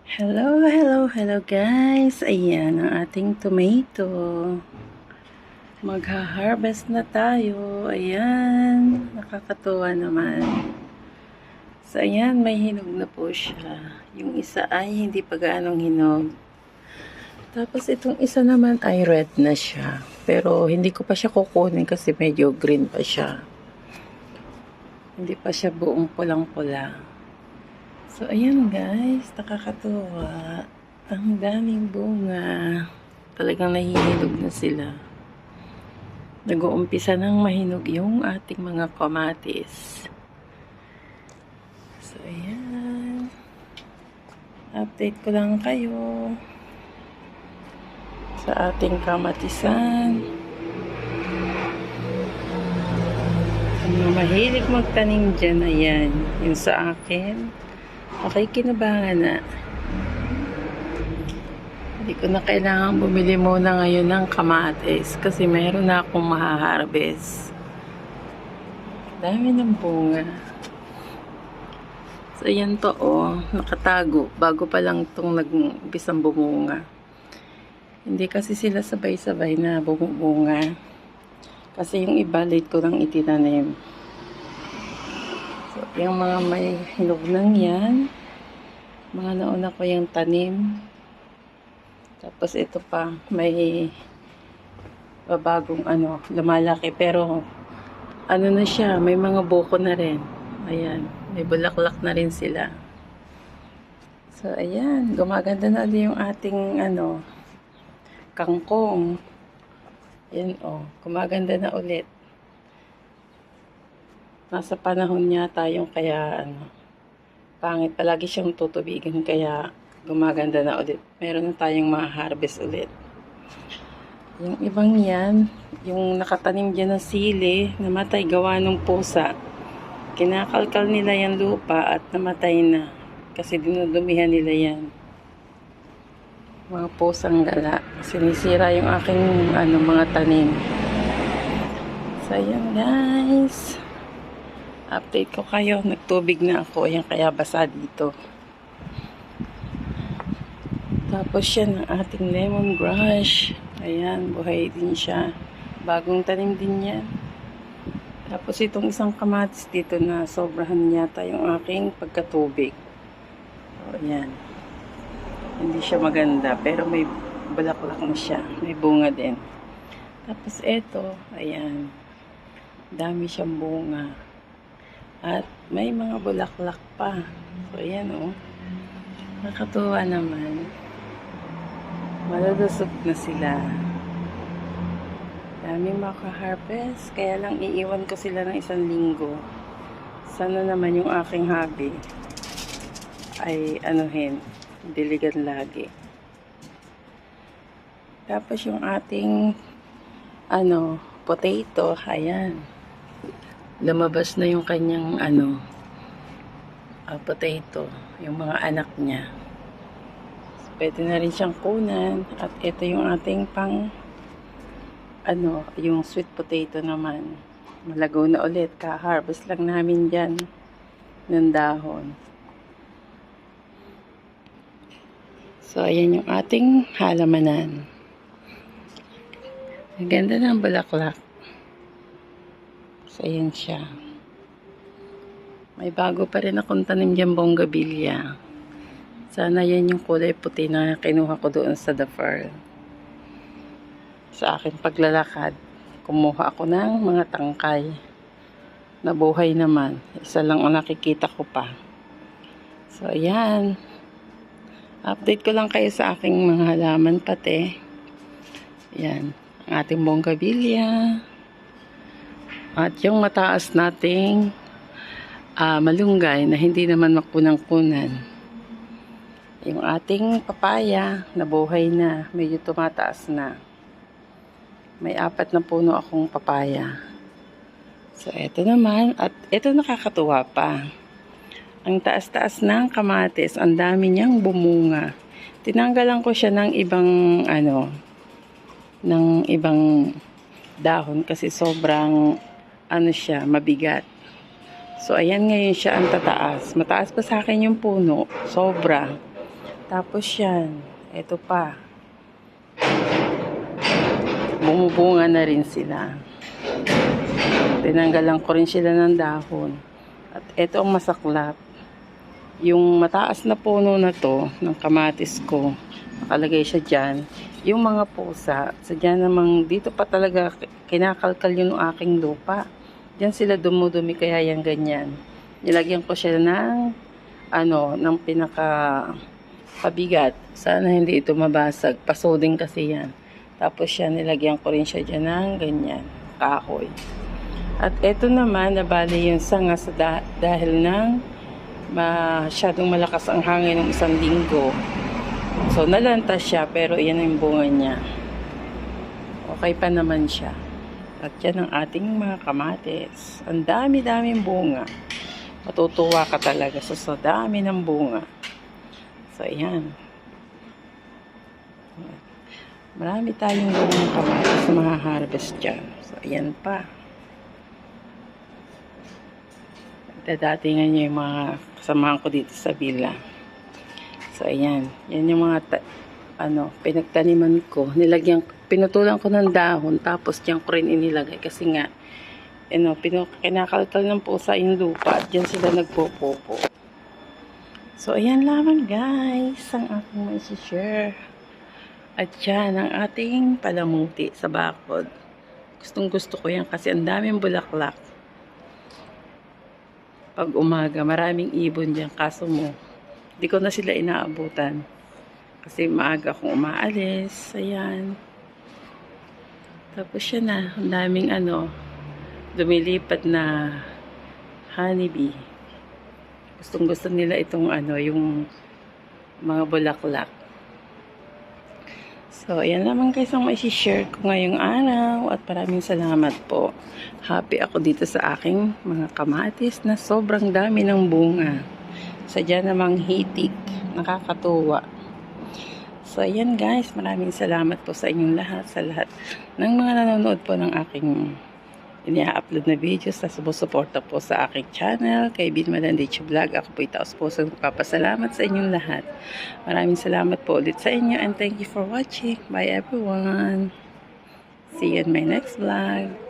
Hello guys. Ayan ang ating tomato. Magha-harvest na tayo. Ayan, nakakatuwa naman. So ayan, may hinog na po siya. Yung isa ay hindi pa gaanong hinog. Tapos itong isa naman ay red na siya. Pero hindi ko pa siya kukunin kasi medyo green pa siya. Hindi pa siya buong pulang-pula. So, ayan guys, nakakatuwa. Ang daming bunga. Talagang nahihinog na sila. Nag-uumpisa nang mahinog yung ating mga kamatis. So, ayan. Update ko lang kayo sa ating kamatisan. Ang mga mahilig magtanim dyan, ayan. Yung sa akin. Okay, kinabangan na. Hindi ko na kailangan bumili muna ngayon ng kamatis kasi mayroon na akong maha-harvest. Dami ng bunga. So, ayan to nakatago. Bago pa lang itong nag-umpisang bumunga. Hindi kasi sila sabay-sabay na bumunga. Kasi yung iba late ko lang itinanim. So, yung mga may hinog lang yan. Mga nauna ko yung tanim. Tapos ito pa, may babagong lumalaki. Pero, na siya, may mga buko na rin. Ayan, may bulaklak na rin sila. So, ayan, gumaganda na din yung ating, kangkong. Ayan, gumaganda na ulit. Nasa panahon niya tayong kaya pangit, palagi siyang tutubigan kaya gumaganda na ulit. Meron na tayong ma-harvest ulit. Yung ibang yan, yung nakatanim dyan ng sili, namatay gawa ng pusa. Kinakalkal nila yung lupa at namatay na kasi dinudumihan nila yan. Mga pusang gala. Sinisira yung aking mga tanim. So, yan guys. Update ko kayo. Nagtubig na ako. Ayan, kaya basa dito. Tapos yan ang ating lemongrass. Ayan, buhay din siya. Bagong tanim din yan. Tapos itong isang kamatis dito na sobrahan yata yung aking pagkatubig. O, ayan. Hindi siya maganda. Pero may bulaklak na siya. May bunga din. Tapos eto, ayan. Dami siyang bunga. At may mga bulaklak pa. So, ayan nakakatuwa naman. Malulusog na sila. Daming maka-harvest. Kaya lang iiwan ko sila ng 1 linggo. Sana naman yung aking hobby ay diligan lagi. Tapos yung ating potato, ayan. Lumabas na yung kanyang potato, yung mga anak niya. So, pwede na rin siyang kunan. At ito yung ating pang yung sweet potato naman. Malago na ulit. Ka-harvest lang namin dyan ng dahon. So, ayan yung ating halamanan. Ang ganda ng bulaklak. So, ayan siya. May bago pa rin akong tanim dyan, bonggabilya. Sana yan yung kulay puti na kinuha ko doon sa The Pearl. Sa aking paglalakad, kumuha ako ng mga tangkay. Nabuhay naman. Isa lang ang nakikita ko pa. So, ayan. Update ko lang kayo sa aking mga halaman pati. Ayan. Ang ating bonggabilya. At yung mataas nating malunggay na hindi naman makunang-kunan. Yung ating papaya, nabuhay na. Medyo tumataas na. May 4 na puno akong papaya. So, eto naman. At eto nakakatuwa pa. Ang taas-taas ng kamatis. Ang dami niyang bumunga. Tinanggalan ko siya ng ibang dahon kasi sobrang siya, mabigat. So, ayan ngayon siya ang tataas. Mataas pa sa akin yung puno. Sobra. Tapos yan, ito pa. Bumubunga na rin sila. Tinanggalan ko rin sila ng dahon. At ito ang masaklap. Yung mataas na puno na to, ng kamatis ko, nakalagay siya dyan. Yung mga pusa, sadya namang dito pa talaga kinakalkal yun ng aking lupa. Diyan sila dumudumi kaya yan ganyan. Nilagyan ko siya ng ng pabigat. Sana hindi ito mabasag. Paso din kasi yan. Tapos siya nilagyan ko rin siya dyan ng ganyan, kahoy. At ito naman, nabali yung sanga dahil ng masyadong malakas ang hangin ng isang linggo. So, nalantas siya, pero yan ang bunga niya. Okay pa naman siya. At yan ang ating mga kamatis. Ang dami-daming bunga. Matutuwa ka talaga sa dami ng bunga. So, ayan. Marami tayong bungang kamatis na maha-harvest dyan. So, ayan pa. Dadatingan nyo yung mga kasamahan ko dito sa villa. So, ayan. Yan yung mga pinagtaniman ko. Pinutulan ko ng dahon. Tapos, diyan ko rin inilagay. Kasi nga, kinakalkal ng pusa yung lupa. At diyan sila nagpo-popo. So, ayan lamang guys. Ang aking mai-share. At yan, ang ating palamuti sa bakod. Gustong gusto ko yan kasi ang daming bulaklak. Pag umaga, maraming ibon dyan. Kaso hindi ko na sila inaabutan. Kasi maaga akong umaalis. Ayan. Tapos siya na. Ang daming dumilipat na honeybee. Gustong gusto nila itong yung mga bulaklak. So, ayan naman guys ang mai-share ko ngayong araw. At maraming salamat po. Happy ako dito sa aking mga kamatis na sobrang dami ng bunga. Sadya namang hitik. Nakakatuwa. So, ayan guys. Maraming salamat po sa inyong lahat. Sa lahat ng mga nanonood po ng aking ina-upload na videos na sumusuporta po sa aking channel. Kay Bin Malandicho Vlog. Ako po itaos po sa papasalamat sa inyong lahat. Maraming salamat po ulit sa inyo and thank you for watching. Bye everyone. See you in my next vlog.